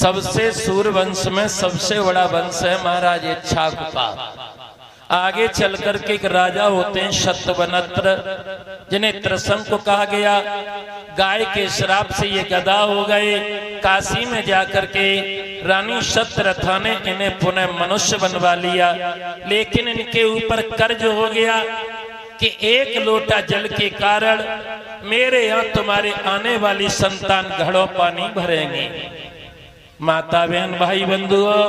सबसे सूर्यवंश में सबसे बड़ा वंश है महाराज इक्ष्वाकु का। आगे चल करके एक राजा होते हैं शतवनत्र, जिन्हें त्रिशंकु कहा गया। गाय के श्राप से ये गधा हो गए। काशी में जाकर के रानी शतरथा ने इन्हें पुनः मनुष्य बनवा लिया, लेकिन इनके ऊपर कर्ज हो गया कि एक लोटा जल के कारण मेरे यहाँ तुम्हारे आने वाली संतान घड़ों पानी भरेंगे। माता बहन भाई बंधुओं,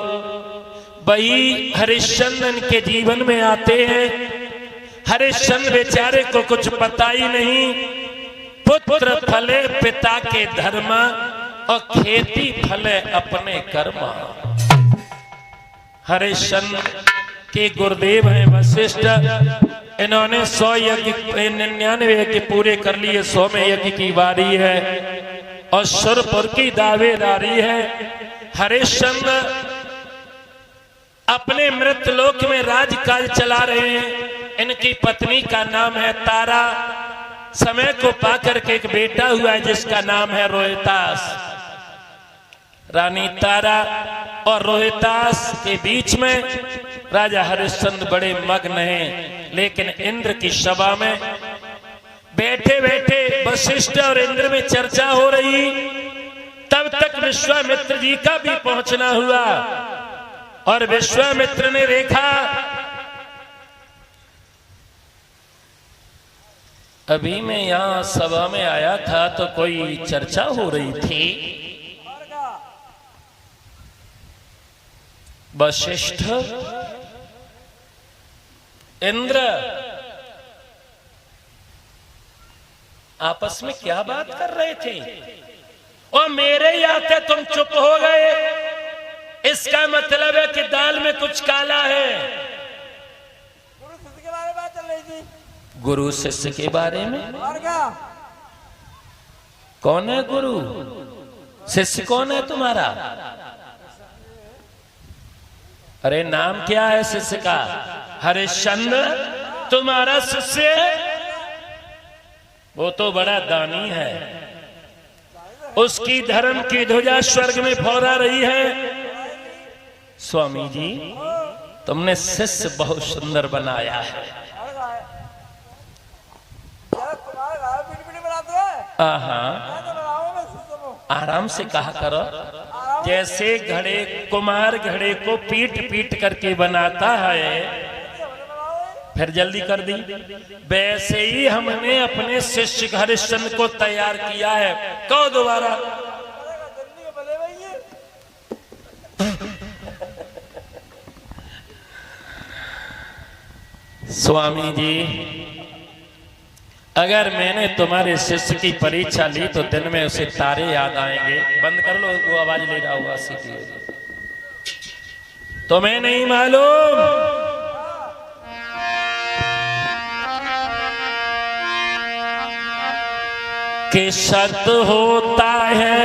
वही हरिश्चंद्र के जीवन में आते हैं। हरिश्चंद्र बेचारे को कुछ पता ही नहीं। पुत्र फले पिता के धर्म और खेती फले अपने कर्म। हरिश्चंद्र के गुरुदेव हैं वशिष्ठ। इन्होंने 100 यज्ञ 99 यज्ञ पूरे कर लिए। 100वें यज्ञ की बारी है और सुरपुर की दावेदारी है। हरिश्चंद्र अपने मृतलोक में राजकाज चला रहे हैं। इनकी पत्नी का नाम है तारा। समय को पाकर के एक बेटा हुआ है जिसका नाम है रोहितास। रानी तारा और रोहितास के बीच में राजा हरिश्चंद्र बड़े मग्न हैं। लेकिन इंद्र की सभा में बैठे बैठे वशिष्ठ और इंद्र में चर्चा हो रही। तब तक विश्वामित्र जी का भी पहुंचना हुआ और विश्वामित्र ने देखा अभी मैं यहां सभा में आया था तो कोई चर्चा हो रही थी। वशिष्ठ, इंद्र आपस में क्या बात कर रहे थे और मेरे ही आते तुम चुप हो गए। इसका मतलब है कि दाल में कुछ काला है। गुरु शिष्य के बारे में? कौन है गुरु? शिष्य कौन है तुम्हारा? अरे नाम क्या है शिष्य का? हरिश्चंद्र तुम्हारा शिष्य? वो तो बड़ा दानी है। उसकी धर्म की ध्वजा स्वर्ग में फहरा रही है। स्वामी जी, तुमने शिष्य बहुत सुंदर बनाया है। आराम से कहा करो। जैसे घड़े कुम्हार घड़े को पीट पीट करके बनाता है, फिर जल्दी कर दी, वैसे ही हमने अपने शिष्य हरिश्चंद्र को तैयार किया है। कहो दोबारा। स्वामी जी, अगर मैंने तुम्हारे शिष्य की परीक्षा ली तो दिन में उसे तारे याद आएंगे। बंद कर लो, वो आवाज ले रहा होगा सीटी। तुम्हें नहीं मालूम कि सत होता है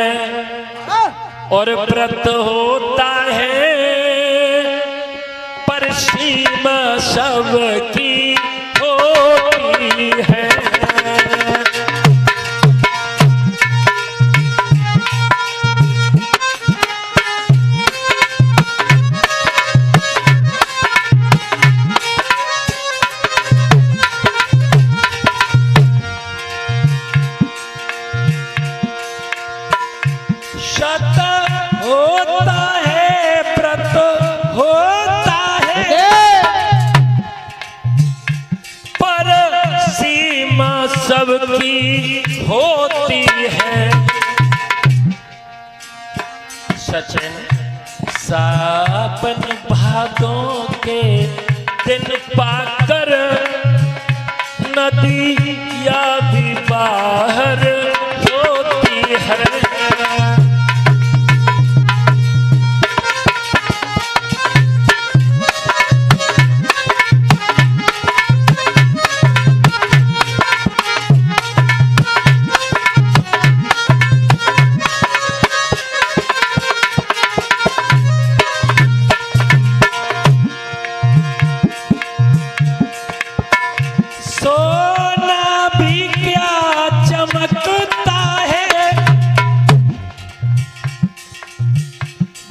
और व्रत होता है, पर सीमा सबकी होती है। सबकी होती है। सचिन सावन भादों के दिन पाकर नदी या भी बाहर होती है।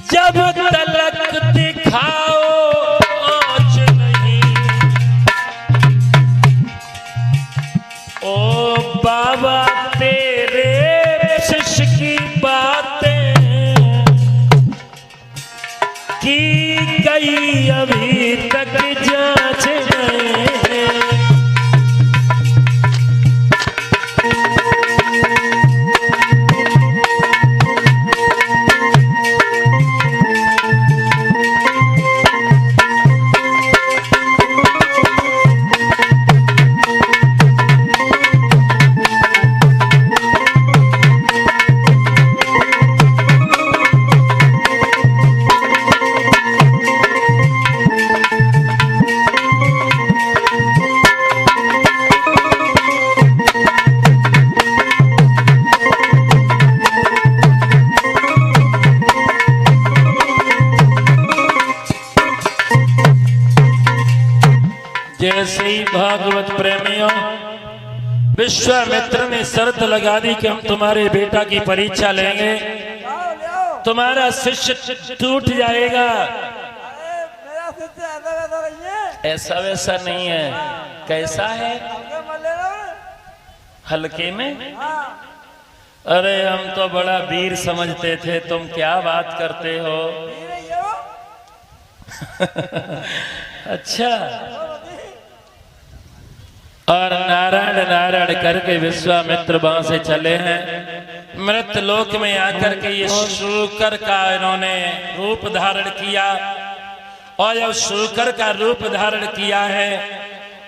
जब तलक दिखाओ आँच नहीं। ओ बाबा तेरे शिष्य की बातें की गई अभी तक जांच नहीं। जैसे ही भागवत प्रेमियों विश्वामित्र ने शर्त लगा दी कि हम तुम्हारे बेटा की परीक्षा लेंगे, तुम्हारा शिष्य टूट जाएगा। मेरा शिष्य ऐसा वैसा नहीं है। ऐसा वैसा नहीं है। कैसा है? हल्के में ले लो। हल्के में? हाँ। अरे हम तो बड़ा वीर समझते थे, तुम क्या बात करते हो? ये नहीं है वो। अच्छा। और नारायण नारायण करके विश्वामित्र वहां से चले हैं। मृत लोक में आकर के ये शूकर का इन्होंने रूप धारण किया, और जब शूकर का रूप धारण किया है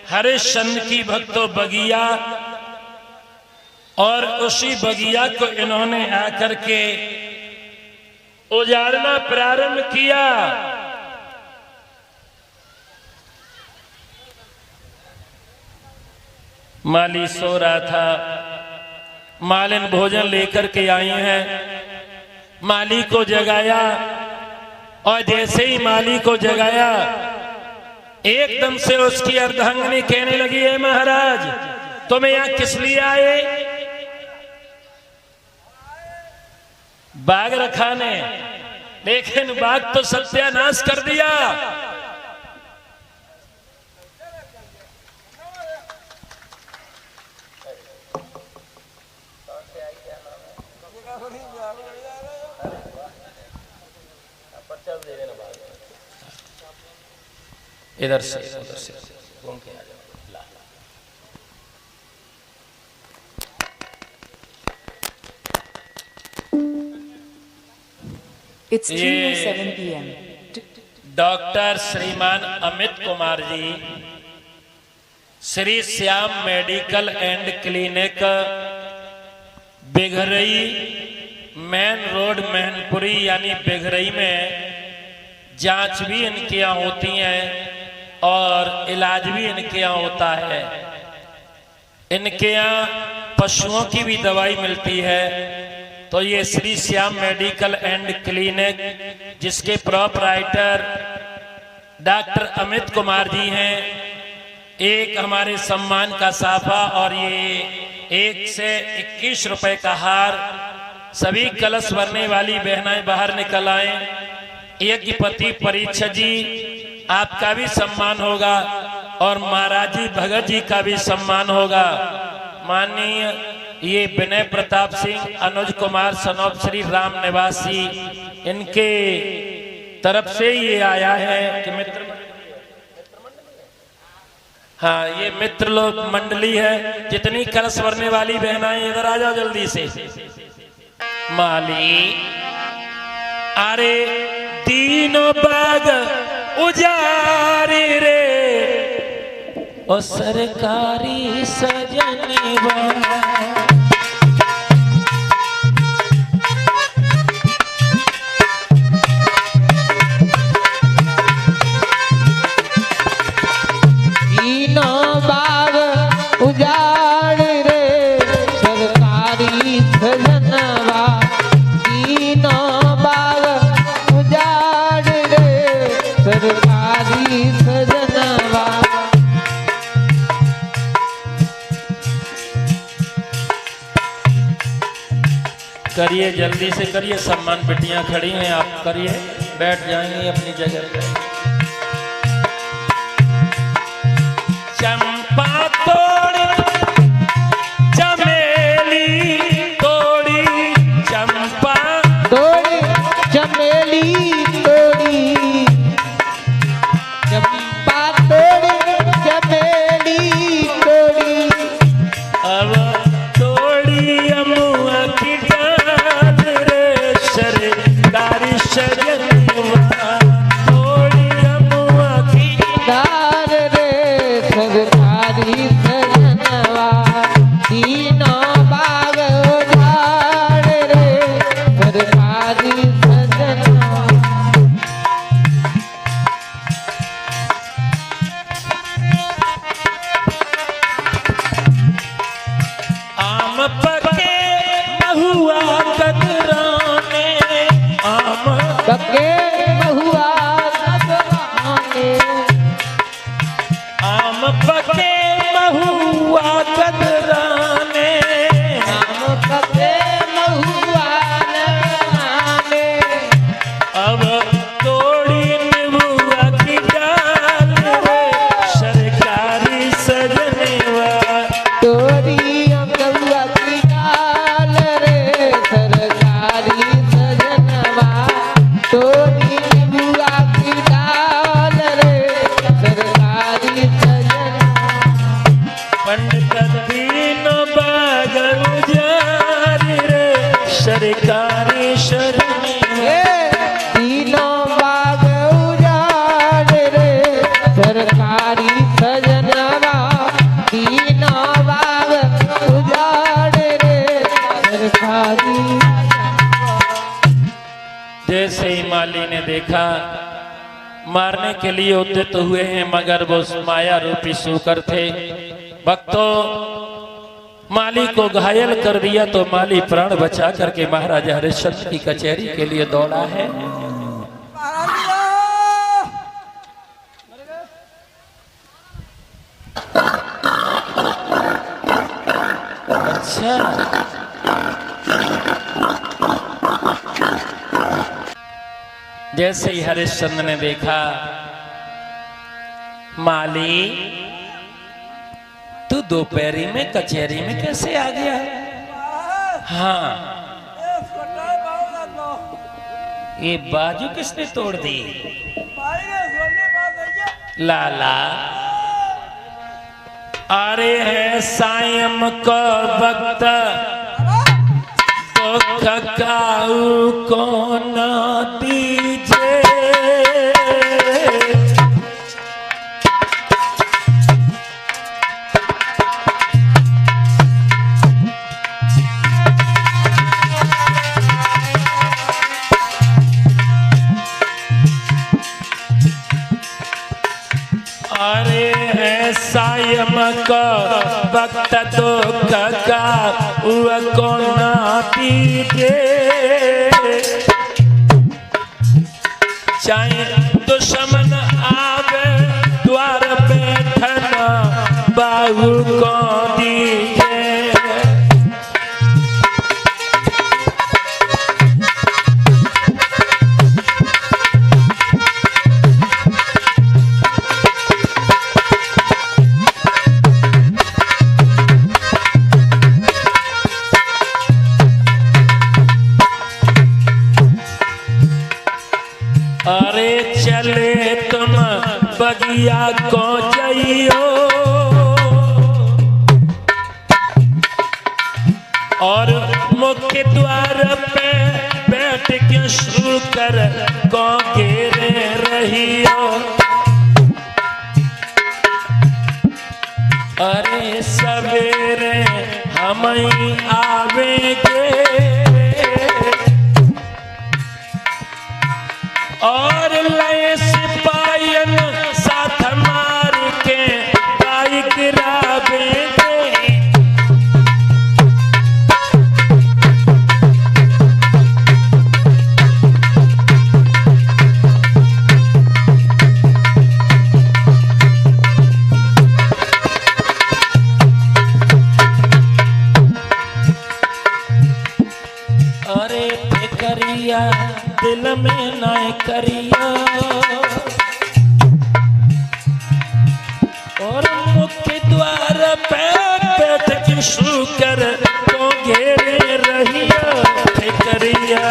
हरिश्चंद्र की भक्तों बगिया, और उसी बगिया को इन्होंने आकर के उजाड़ना प्रारंभ किया। माली सो रहा था, मालिन भोजन लेकर के आई हैं, माली को जगाया, और जैसे ही माली को जगाया एकदम से उसकी अर्धांगिनी कहने लगी, है महाराज तुम यहां किस लिए आए? बाग रखा ने, लेकिन बाग तो सत्यानाश कर दिया। इधर से उधर से घूम के आ जाओ। It's 3:07 p.m. Doctor Shriman Amit Kumar ji, Shri Shyam medical and clinic, Bighrai main road, Mainpuri यानी बिघरई में जांच भी इनके यहाँ होती है और इलाज भी इनके यहाँ होता है। इनके यहाँ पशुओं की भी दवाई मिलती है। तो ये Shri Shyam medical and clinic, जिसके प्रोपराइटर डॉक्टर अमित कुमार जी हैं, एक हमारे सम्मान का साफा और ये 1 से 21 रुपए का हार। सभी कलश भरने वाली बहनाएं बाहर निकल आए। यज्ञपति परीक्षा जी आपका भी सम्मान होगा, और महाराज जी भगत जी का भी सम्मान होगा। माननीय ये विनय प्रताप सिंह, अनुज कुमार सनोप श्री राम निवासी, इनके तरफ से ये आया है कि मित्र, हाँ ये मित्र लोग मंडली है। जितनी कलश भरने वाली बहनाएं इधर आ जाओ जल्दी से। माली अरे तीनों बाग उजारे रे, ओ सरकारी सजनवा, तीनों बाग उजाड़ रे सरकारी सजनवा, तीनों बाग उजाड़ रे सरकारी सजनवा। करिए, जल्दी से करिए, सम्मान बेटियां खड़ी हैं, आप करिए, बैठ जाएंगे अपनी जगह पे। चंपा तोड़ी चमेली तोड़ी, चंपा तोड़ी चमेली तोड़ी, चंपा तोड़ी चमेली तोड़ी, अब तोड़ी अमुआ की डाल रे सरकारी सजनवा, तोड़ी अमुआ की डाल रे सरकारी सजनवा, तीनों बाग उजाड़ रे सरकारी सजनवा। आम पके महुआ कतराने, आम बके महुआ सजवाने, आम पके महुआ कतराने, आम बके महुआ लगाने, अब तोड़ी नींबुआ की डाल रे सरकारी सजनवा, तोरी अमरुआ की डाल रे सरकारी सजनवा, तोरी नींबुआ की डाल रे सरकारी सजनवा। पंडित तीनों बाग उजाड़ रे सरकारी सजनवा, तीनों बाग उजाड़ रे सरकारी सजनवा, तीनों बाग उजाड़ रे सरकारी। जैसे ही माली ने देखा मारने के लिए उद्यत हुए हैं, मगर वो माया रूपी सूकर थे। भक्तों, माली को घायल कर दिया तो माली प्राण बचा करके महाराजा हरिश्चंद्र की कचहरी के लिए दौड़ा है। महाराज अच्छा, जैसे ही हरिश्चंद्र ने देखा, माली तू दोपहरी में कचहरी में कैसे आ गया? हाँ, ये सोना बहुत लो ये बाजू किसने तोड़ दी? भाई ने सोने बात है लाला, अरे है सायं को वक्त दुख काऊ को न दीजे, अरे है सायं को वक्त दुख काऊ को न दीजे, चाहे दुश्मन आवे द्वार बैठना बाहु को दीजे। अरे चले तुम बगिया को जाइयो, और मुख्य द्वार पे बैठ के शुरू कर को घेरे रहियो। अरे सवेरे हम ही आवेंगे, और लय सिपाहियन साथ मार के बाइक गिरावेंगे। नाय करिया और मुख्य द्वार पे बैठ के शुकर तो घेरे रहिया करिया।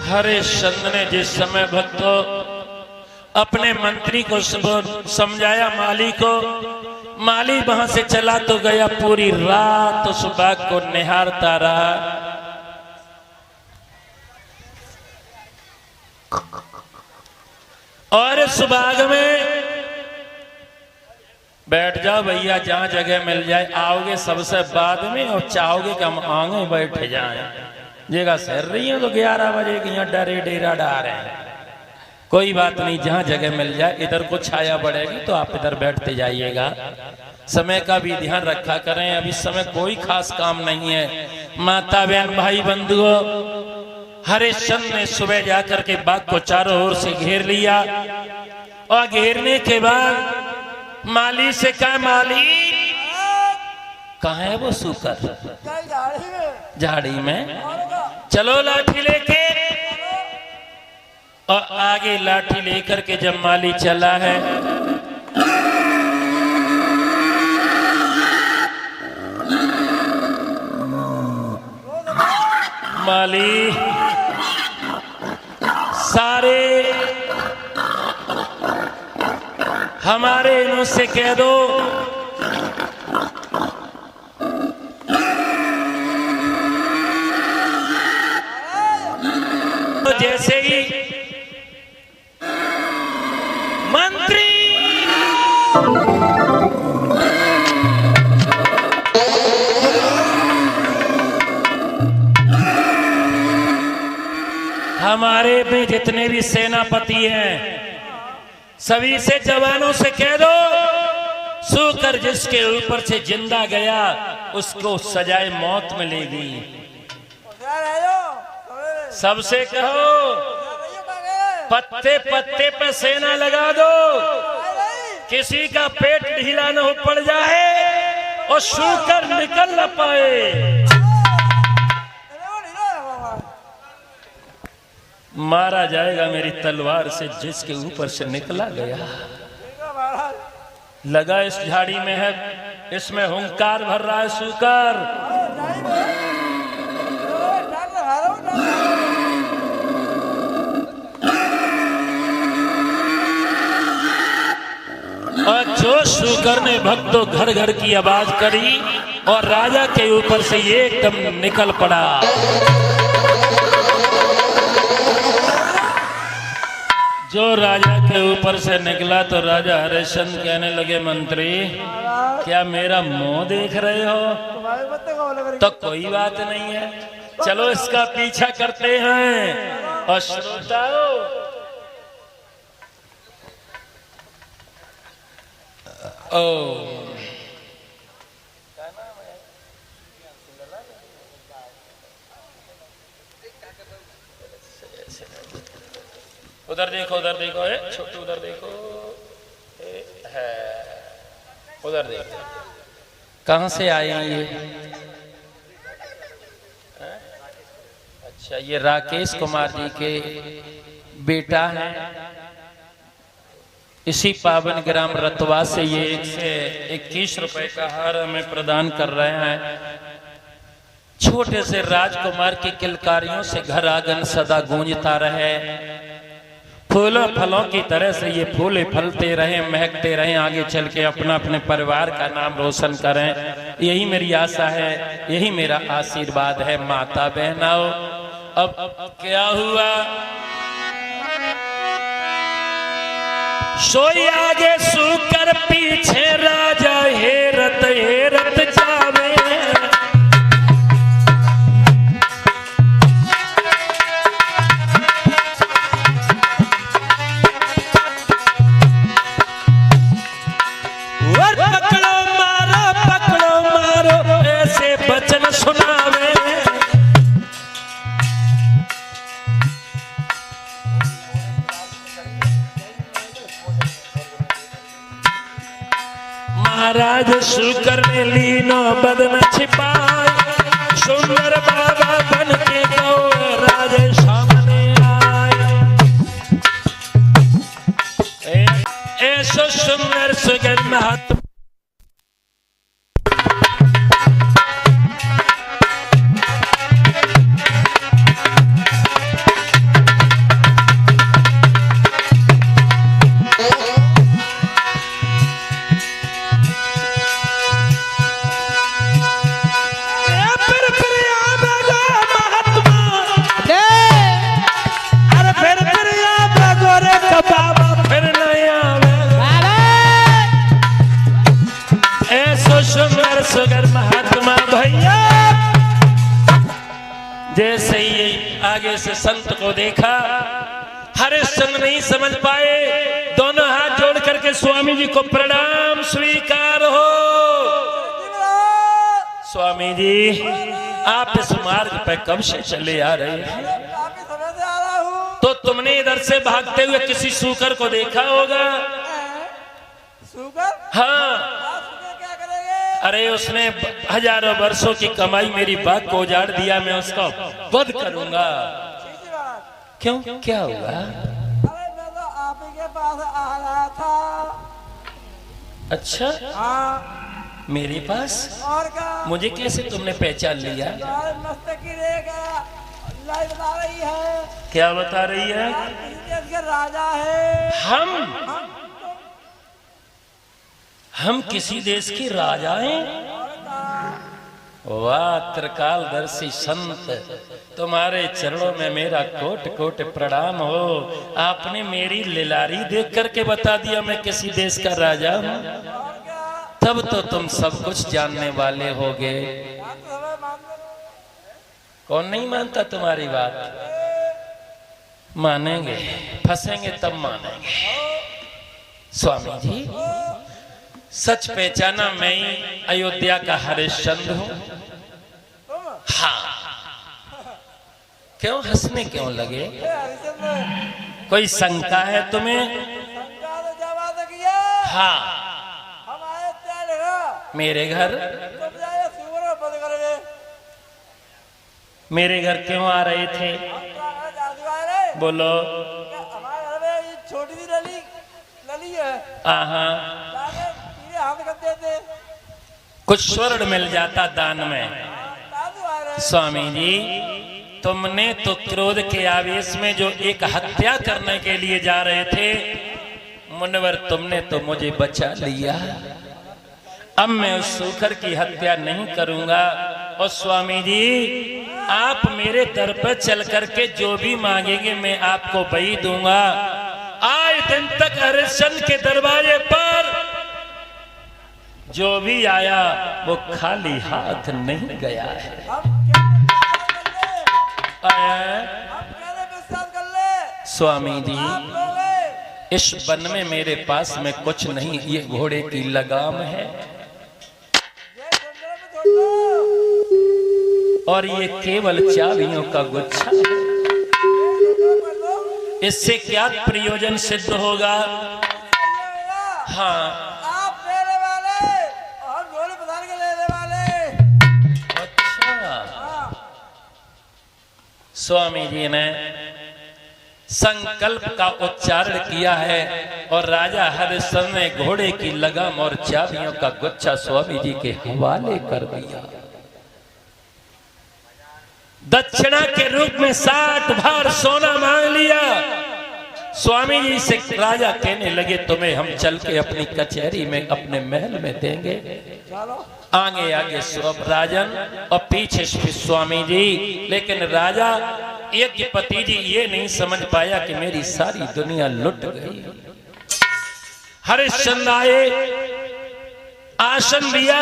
हरिश्चंद्र ने जिस समय भक्तों अपने मंत्री को समझाया माली को, माली वहां से चला तो गया, पूरी रात उस बाग को निहारता रहा। और इस बाग में बैठ जाओ भैया, जहां जगह मिल जाए, आओगे सबसे बाद में और चाहोगे कि हम आगे बैठ जाएं। जगह सर रही है तो 11 बजे की यहाँ डरे डेरा डाल रहे हैं, कोई बात नहीं, जहां जगह मिल जाए। इधर को छाया बढ़ेगी तो आप इधर बैठते जाइएगा। समय का भी ध्यान रखा करें, अभी समय कोई खास काम नहीं है। माता बहन भाई बंधुओं, हरिश्चंद्र ने सुबह जाकर के बाग को चारों ओर से घेर लिया और घेरने के बाद माली से कहा, माली कहाँ है वो सूकर? झाड़ी में। चलो लाठी लेके। और आगे लाठी लेकर के जब माली चला है, माली सारे हमारे इन्हों से कह दो जैसे ही मंत्री हमारे में जितने भी सेनापति हैं सभी से जवानों से कह दो, सूकर जिसके ऊपर से जिंदा गया उसको सजाए मौत मिलेगी। सबसे कहो पत्ते पत्ते पे सेना लगा दो, किसी का पेट ढीला न हो पड़ जाए और सूकर निकल न पाए। मारा जाएगा मेरी तलवार से जिसके ऊपर से निकला गया। लगा इस झाड़ी में है, इसमें हुंकार भर रहा है सूकर। और जो सूकर ने भक्तों घर घर की आवाज करी और राजा के ऊपर से ये एकदम निकल पड़ा। जो राजा के ऊपर से निकला तो राजा हरिश्चंद्र कहने लगे, मंत्री क्या मेरा मुंह देख रहे हो? तो कोई बात नहीं है, चलो इसका पीछा करते हैं। और श्रोताओं, उधर देखो, उधर देखो, छोटू उधर देखो, है उधर देखो। कहाँ से आए हैं ये? अच्छा, ये राकेश कुमार जी के बेटा है। इसी पावन ग्राम रतवा से ये 121 रुपए का हार हमें प्रदान कर रहे हैं। छोटे से राजकुमार की किलकारियों से घर आंगन सदा गूंजता रहे। फूलों फलों की तरह से ये फूले फलते रहे, महकते रहे, आगे चल के अपना अपने परिवार का नाम रोशन करें, यही मेरी आशा है, यही मेरा आशीर्वाद है। माता बहनाओं, अब क्या हुआ? सोई आगे सूकर पीछे राजा हेरत हेरत जावे। पकड़ो मारो ऐसे बचन सुनावे। महाराज शुकर ने लीनो बदन छिपाए, सुंदर बाबा बन के गौराज सामने आए। ऐसो सुंदर सुगर महात्मा सुगर महात्मा भैया। जैसे ही आगे से संत को देखा, हरिश्चंद्र नहीं समझ पाए, दोनों हाथ जोड़ करके स्वामी जी को प्रणाम स्वीकार हो। स्वामी जी आप इस मार्ग पे कब से चले आ रहे हैं? काफी समय से आ रहा हूँ। तो तुमने इधर से भागते हुए किसी सूकर को देखा होगा? शुगर? हाँ। शुगर क्या करेंगे? अरे उसने हजारों वर्षों की कमाई मेरी बात को उजाड़ दिया, मैं उसका वध करूंगा। सीधी बात। क्यों, क्या हुआ? अरे मैं तो आप ही के पास आ रहा था। अच्छा, हाँ। मेरे पास? और क्या? मुझे कैसे तुमने पहचान लिया? तुम्हारे मस्तक की रेखा लाई बता रही है। क्या बता रही है? आप किसी देश के राजा है। हम किसी देश के राजा हैं? वाह त्रिकालदर्शी संत, तुम्हारे चरणों में मेरा कोट कोट प्रणाम हो। आपने मेरी लिलारी देख करके बता दिया मैं किसी देश का राजा हूँ। तब तो तुम सब कुछ जानने वाले होगे। कौन नहीं मानता तुम्हारी बात? मानेंगे, फंसेंगे तब मानेंगे। स्वामी जी सच पहचाना, मैं ही अयोध्या का हरिश्चंद्र हूँ। हाँ। क्यों हंसने क्यों लगे? कोई शंका है तुम्हें? हाँ। हम आए तेरे घर। मेरे घर? तुम जाए सुअर बंद करेंगे। मेरे घर क्यों आ रहे थे? बोलो। हमारे घर में ये छोटी सी लली है। हाथ करते थे। कुछ स्वर्ण मिल जाता दान में। स्वामी जी तुमने तो क्रोध के आवेश में जो एक हत्या करने के लिए जा रहे थे, मुनिवर तुमने तो मुझे बचा लिया। अब मैं उस सूकर की हत्या नहीं करूंगा। और स्वामी जी आप मेरे दर पर चल करके जो भी मांगेंगे मैं आपको वही दूंगा। आज दिन तक हरिश्चंद्र के दरवाजे पर जो भी आया वो खाली हाथ नहीं गया है। स्वामी जी इस वन में मेरे पास में कुछ नहीं, ये घोड़े की लगाम है और ये केवल चाबियों का गुच्छा है। इससे क्या प्रयोजन सिद्ध होगा? हाँ। आप मेरे वाले और घोड़े प्रधान के लेने वाले। अच्छा। स्वामी जी ने संकल्प का उच्चारण किया है और राजा हरिश्चंद्र ने घोड़े की लगाम और चाबियों का गुच्छा स्वामी जी के हवाले कर दिया। दक्षिणा के रूप में 60 भार सोना मांग लिया। स्वामी जी से राजा कहने लगे तुम्हें हम चल के अपनी कचहरी में अपने महल में देंगे। आगे आगे राजन और पीछे स्वामी जी। लेकिन राजा यज्ञपति जी ये नहीं समझ पाया कि मेरी सारी दुनिया लुट गई। हरिश्चंद्र आए, आसन दिया,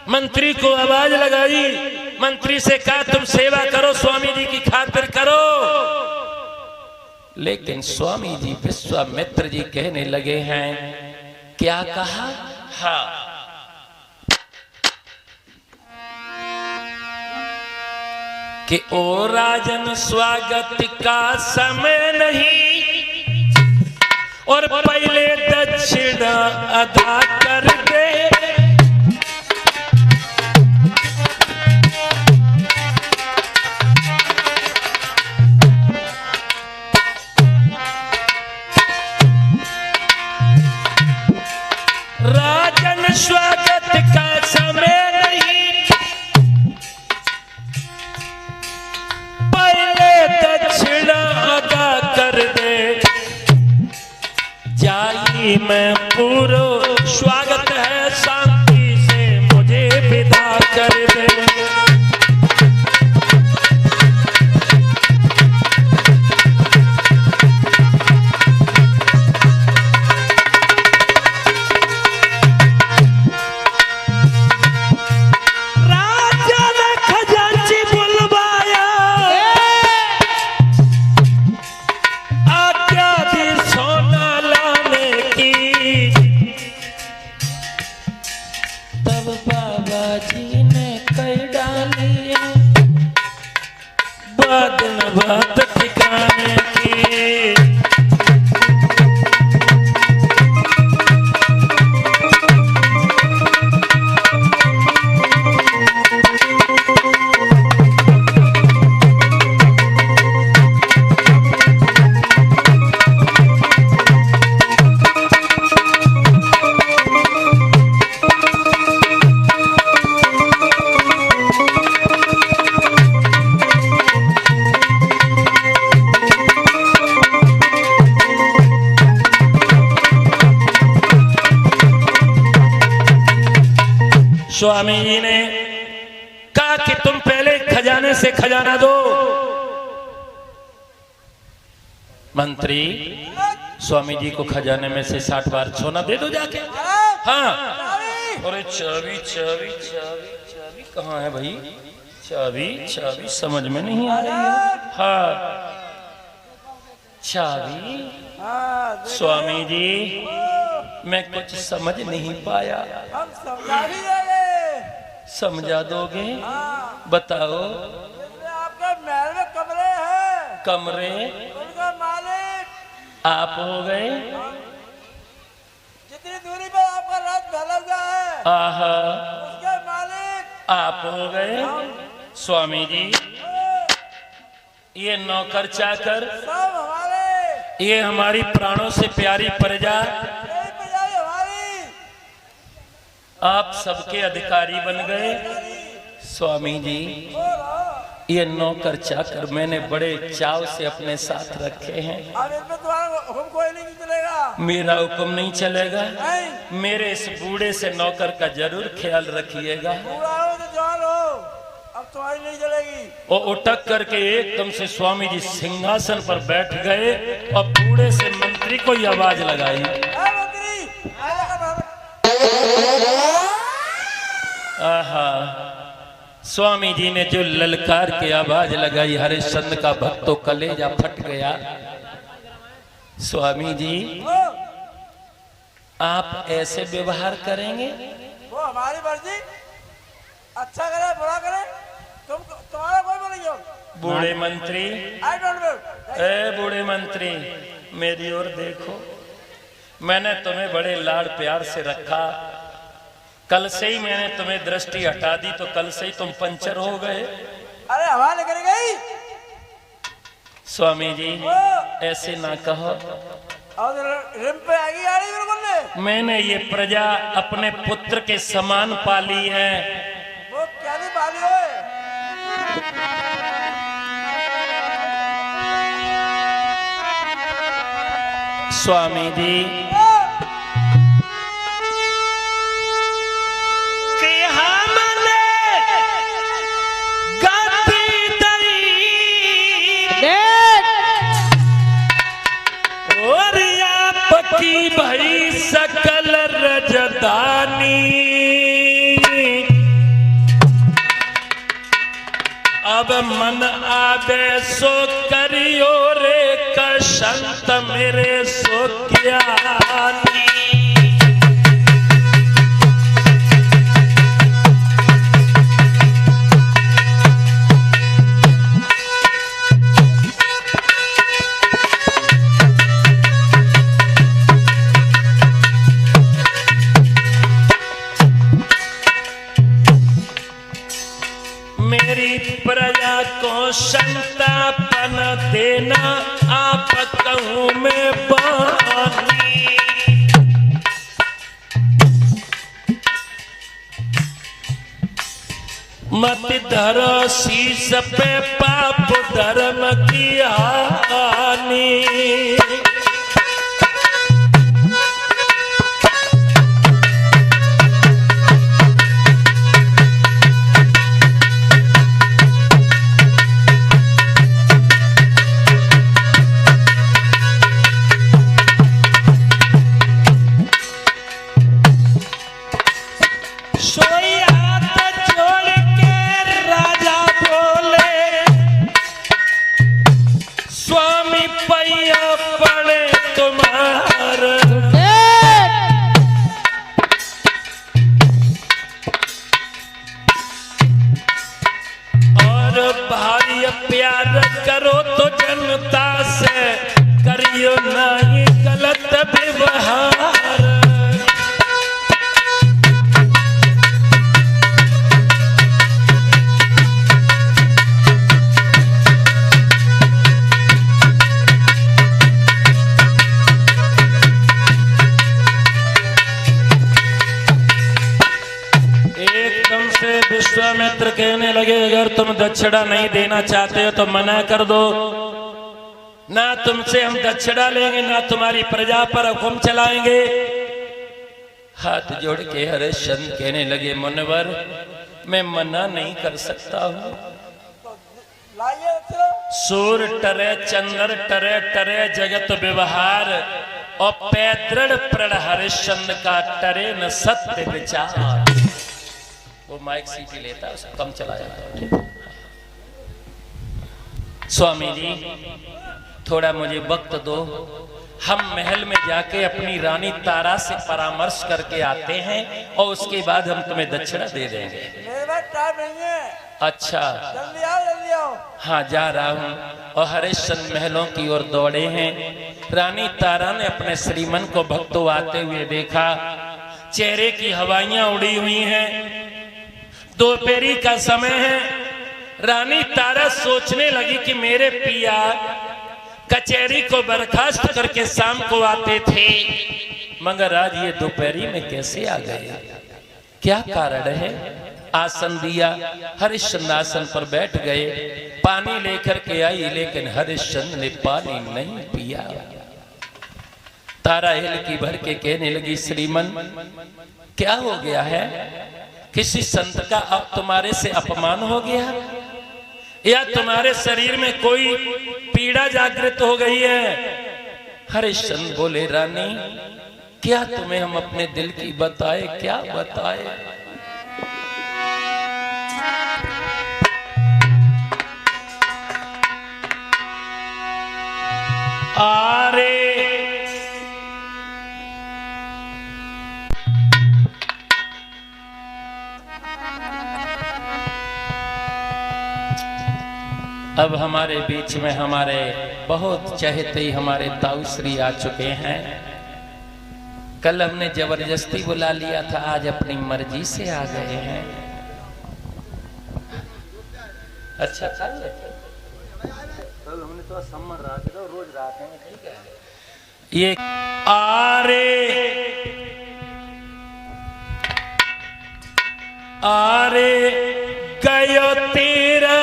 मंत्री को आवाज लगाई, मंत्री से कहा तुम सेवा करो, स्वामी जी की खातिर करो। लेकिन स्वामी जी विश्वामित्र जी कहने लगे हैं, क्या कहा? हाँ। कि ओ राजन स्वागत का समय नहीं, और पहले दक्षिणा अदा कर दे। राजन स्वागत का समय नहीं, पहले दक्षिणा अदा कर दे। जाई में पूरो स्वागत है, शांति से मुझे विदा कर दे। बात ठिकाने की स्वामी जी ने कहा कि तुम पहले खजाने से खजाना दो। मंत्री स्वामी जी को खजाने में से 60 बार सोना दे दो जाके। हाँ, अरे चाबी चाबी चाबी चाबी कहाँ है भाई? चाबी चाबी समझ में नहीं आ रही है। हाँ, चाबी। स्वामी जी मैं कुछ समझ नहीं पाया। हम समझा भी देंगे। समझा दोगे? बताओ। आपके महल में कमरे हैं। कमरे? उनका मालिक आप हो गए। जितनी दूरी पर आपका राज फैला हुआ है, आहा, उसके मालिक आप हो गए। स्वामी जी ये नौकर चाकर, सब हमारे, ये हमारी प्राणों से प्यारी प्रजा, यही प्रजाएं हमारी। आप सबके अधिकारी बन गए। स्वामी जी ये नौकर चाकर मैंने बड़े चाव से अपने साथ रखे हैं। अब इनमें तुम्हारा हुक्म कोई नहीं चलेगा। मेरा हुक्म नहीं चलेगा। नहीं, मेरे इस बूढ़े से नौकर का जरूर ख्याल रखिएगा। बूढ़ा हो तो जवान हो, अब तुम्हारी नहीं चलेगी। और उठक करके एकदम से स्वामी जी सिंहासन पर बैठ गए और बूढ़े से मंत्री को ये आवाज लगाई। मंत्री आहा, स्वामी जी ने जो ललकार के आवाज लगाई, हरिश्चंद्र का भक्तों कलेजा फट गया। स्वामी जी आप ऐसे व्यवहार करेंगे? वो हमारी मर्जी, अच्छा करे बुरा करे, तुम्हारा कोई बोलेंगे। बूढ़े मंत्री, आई डोंट नो। ए बूढ़े मंत्री मेरी ओर देखो, मैंने तुम्हें बड़े लाड़ प्यार से रखा। कल से ही मैंने तुम्हें दृष्टि हटा दी तो कल से ही तुम पंचर हो गए। अरे हवा निकल गई। स्वामी जी ऐसे ना कहो। और रिम पे आएगी गाड़ी बिल्कुल। मैंने ये प्रजा अपने पुत्र के समान पाली है। वो क्या नहीं पाली हो? स्वामी जी की भाई सकल रजदानी, अब मन आवे सो करियो रे कसंत मेरे सो ज्ञानी। प्रजा को संतापन देना आप कहूँ में बानी। मत धरो शीश पे पाप धर्म की हानि। प्यार करो तो जनता से करियो नहीं गलत व्यवहार। एकदम से विश्वामित्र कहने लगे अगर तुम दक्षिणा नहीं देना चाहते हो तो मना कर दो, ना तुमसे हम दक्षिणा लेंगे ना तुम्हारी प्रजा पर हुक्म चलाएंगे। हाथ जोड़ के हरिश्चंद्र कहने लगे मुनिवर मैं मना नहीं कर सकता हूँ। लाइए रचना। सूर टरे चंद्र टरे टरे जगत व्यवहार और पैतृण प्रण हरिश्चंद्र का टरे न सत्य विचार। वो माइक सीटी लेता है उसको कम चला जाता है। स्वामी जी थोड़ा मुझे वक्त दो, हम महल में जाके अपनी रानी तारा से परामर्श करके आते हैं और उसके बाद हम तुम्हें दक्षिणा दे देंगे। मेरे पास टाइम नहीं है। अच्छा जल्दी आओ जल्दी आओ। हाँ जा रहा हूँ। और हरिश्चंद्र महलों की ओर दौड़े हैं। रानी तारा ने अपने श्रीमन को भक्तों आते हुए देखा, चेहरे की हवाइयां उड़ी हुई हैं, दोपहरी का समय है। रानी तारा सोचने लगी कि मेरे पिया कचहरी को बर्खास्त करके शाम को आते थे, मगर आज ये दोपहरी में कैसे आ गए, क्या कारण है। आसन दिया, हरिश्चंद्र आसन पर बैठ गए, पानी लेकर के आई लेकिन हरिश्चंद्र ने पानी नहीं पिया। तारा हिल की भर के कहने लगी श्रीमन क्या हो गया है, किसी संत का अब तुम्हारे से अपमान हो गया या तुम्हारे शरीर में कोई पीड़ा जागृत हो गई है। हरिश्चंद्र बोले रानी क्या तुम्हें हम अपने दिल की बताए, क्या बताए। आरे अब हमारे बीच में हमारे बहुत चहेते हमारे ताऊ श्री आ चुके हैं। कल हमने जबरदस्ती बुला लिया था, आज अपनी मर्जी से आ गए हैं। अच्छा कल हमने तो सम्मान रहा था, रोज रात में ठीक है। ये आरे गयो तेरा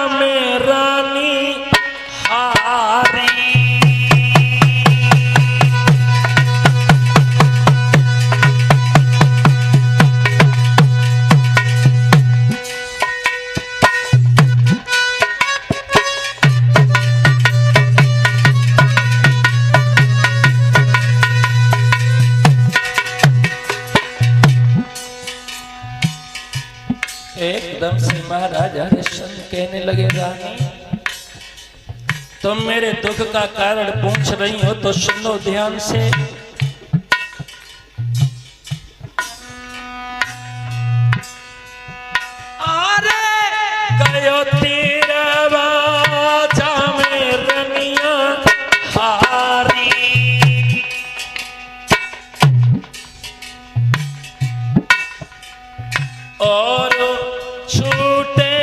में रानी हारी। एकदम से महाराज हरिश्चंद्र कहने लगे रानी तुम मेरे दुख का कारण पूछ रही हो तो सुनो ध्यान से। अरे गयो तेरा बाजा में रनिया हारी। और छूटे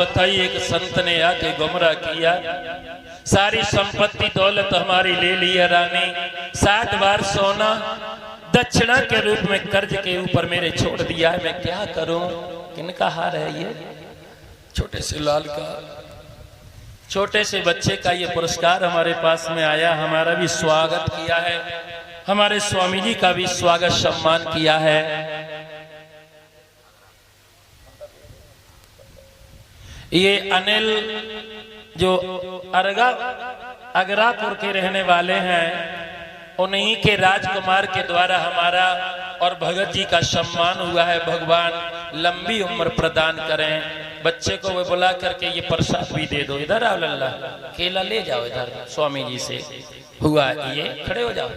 बात आई, एक संत ने आके गुमराह किया, सारी संपत्ति दौलत हमारी ले ली है रानी, 60 बार सोना दक्षिणा के रूप में कर्ज के ऊपर मेरे छोड़ दिया है, मैं क्या करूं। किनका हार है ये? छोटे से लाल का, छोटे से बच्चे का ये पुरस्कार हमारे पास में आया, हमारा भी स्वागत किया है, हमारे स्वामी जी का भी स्वागत सम्मान किया है। ये अनिल जो अगरापुर के रहने वाले हैं, उन्हीं के राजकुमार के द्वारा हमारा और भगत जी का सम्मान हुआ है। भगवान लंबी उम्र प्रदान करें। बच्चे को वो बुला करके ये प्रसाद भी दे दो, इधर आओ लल्ला, केला ले जाओ इधर, स्वामी जी से हुआ ये, खड़े हो जाओ,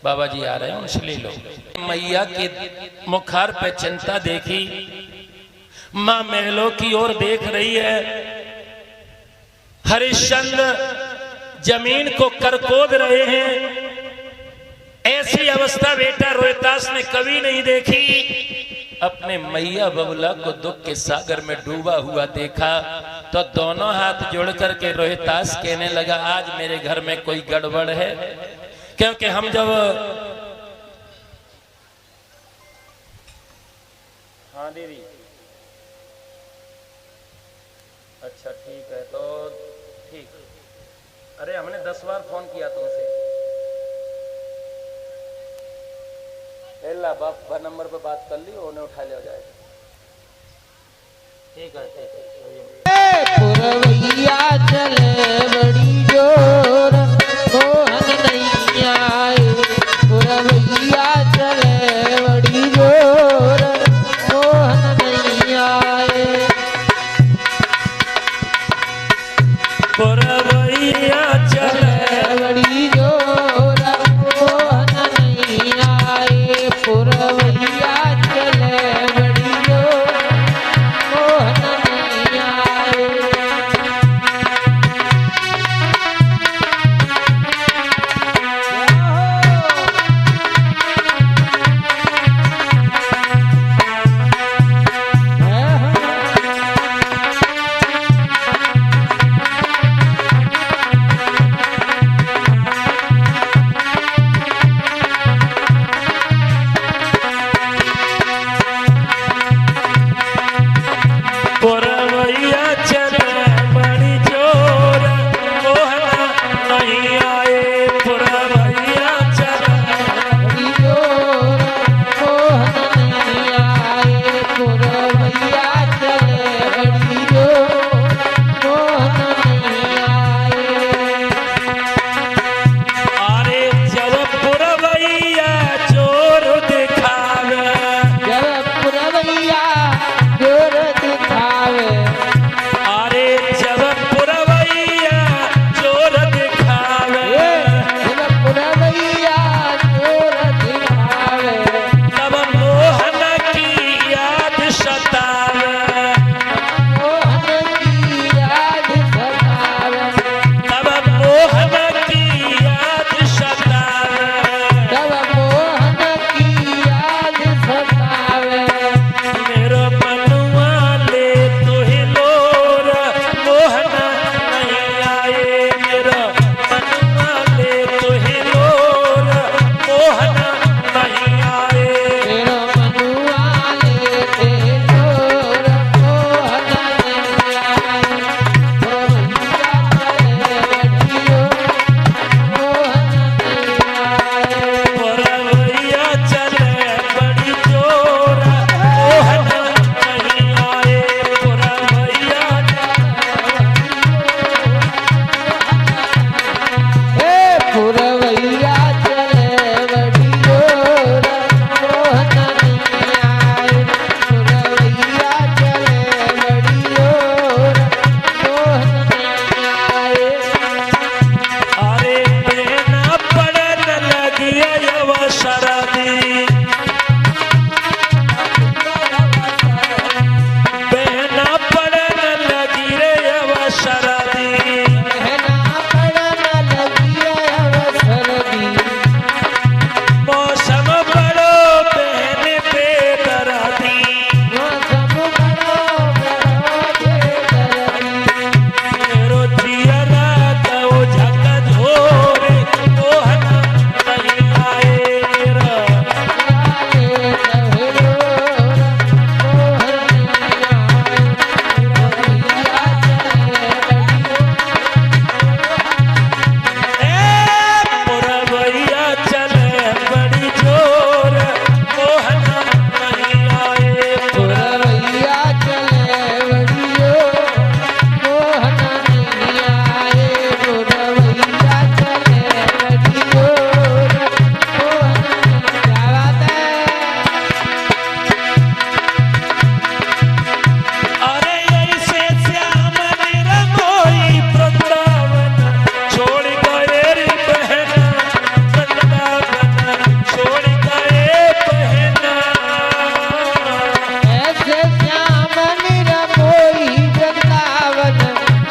बाबा जी आ रहे हैं उनसे ले लो। मैया के मुखार पे चिंता देखी, माँ महलों की ओर देख रही है। हरिश्चंद्र जमीन को करकोद रहे हैं, ऐसी अवस्था बेटा रोहितास ने कभी नहीं देखी। अपने मैया बबुला को दुख के सागर में डूबा हुआ देखा तो दोनों हाथ जोड़ करके रोहितास कहने लगा, आज मेरे घर में कोई गड़बड़ है, क्योंकि हम जब हाँ दीदी, अच्छा ठीक है, तो ठीक, अरे हमने 10 बार फोन किया तुमसे, बाप नंबर पे बात कर ली, उन्हें उठा लिया जाए। ठीक है, ठीक है। पुरवैया चले बड़ी जोर, मोहन नहीं आए, पुरवैया चले बड़ी जोर, मोहन नहीं आए, पुरवैया चले बड़ी जोर, मोहन नहीं आए, पुरवैया चले बड़ी जोर, मोहन नहीं आए।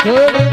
छोड़